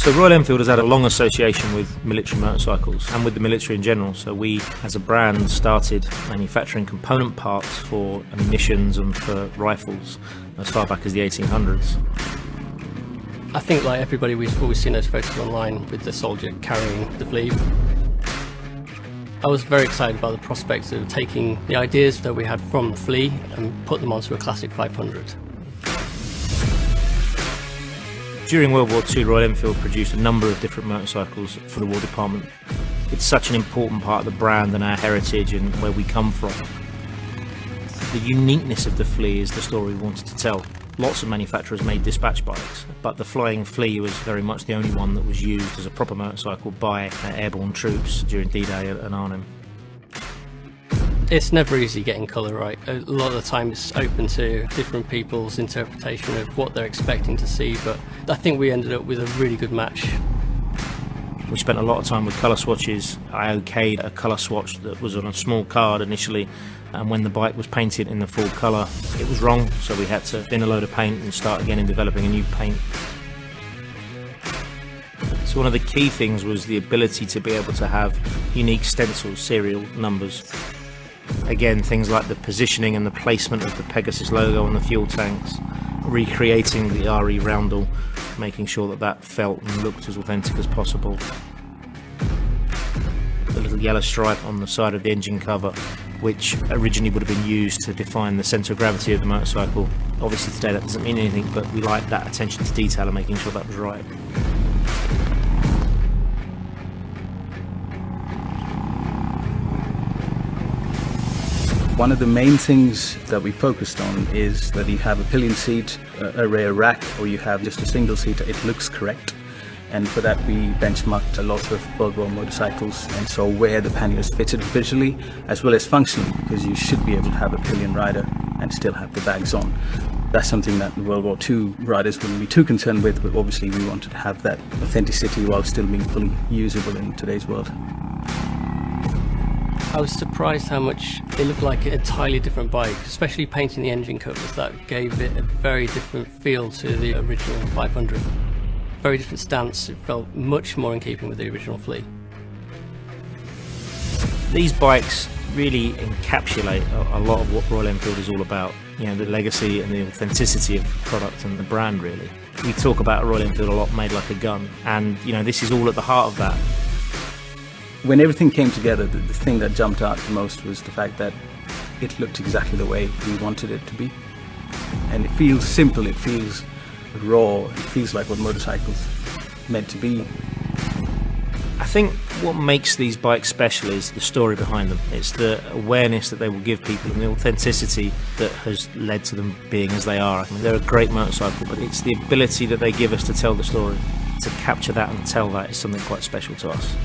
So Royal Enfield has had a long association with military motorcycles and with the military in general. So we, as a brand, started manufacturing component parts for ammunitions and for rifles as far back as the 1800s. I think, like everybody, we've always seen those photos online with the soldier carrying the flea. I was very excited about the prospects of taking the ideas that we had from the flea and put them onto a classic 500. During World War II, Royal Enfield produced a number of different motorcycles for the War Department. It's such an important part of the brand and our heritage and where we come from. The uniqueness of the flea is the story we wanted to tell. Lots of manufacturers made dispatch bikes, but the Flying Flea was very much the only one that was used as a proper motorcycle by airborne troops during D-Day and Arnhem. It's never easy getting colour right. A lot of the time it's open to different people's interpretation of what they're expecting to see, but I think we ended up with a really good match. We spent a lot of time with colour swatches. I okayed a colour swatch that was on a small card initially, and when the bike was painted in the full colour, it was wrong, so we had to bin a load of paint and start again in developing a new paint. So one of the key things was the ability to be able to have unique stencils, serial numbers. Again, things like the positioning and the placement of the Pegasus logo on the fuel tanks, recreating the RE roundel, making sure that that felt and looked as authentic as possible. The little yellow stripe on the side of the engine cover, which originally would have been used to define the centre of gravity of the motorcycle. Obviously today that doesn't mean anything, but we liked that attention to detail and making sure that was right. One of the main things that we focused on is that you have a pillion seat, a rear rack, or you have just a single seat. It looks correct. And for that we benchmarked a lot of World War motorcycles and saw where the panniers fitted visually as well as functionally, because you should be able to have a pillion rider and still have the bags on. That's something that World War II riders wouldn't be too concerned with, but obviously we wanted to have that authenticity while still being fully usable in today's world. I was surprised how much it looked like an entirely different bike, especially painting the engine covers. That gave it a very different feel to the original 500. Very different stance. It felt much more in keeping with the original Flea. These bikes really encapsulate a lot of what Royal Enfield is all about. You know, the legacy and the authenticity of the product and the brand, really. We talk about Royal Enfield a lot, made like a gun, and you know, this is all at the heart of that. When everything came together, the thing that jumped out the most was the fact that it looked exactly the way we wanted it to be. And it feels simple, it feels raw, it feels like what motorcycles meant to be. I think what makes these bikes special is the story behind them. It's the awareness that they will give people and the authenticity that has led to them being as they are. I mean, they're a great motorcycle, but it's the ability that they give us to tell the story. To capture that and tell that is something quite special to us.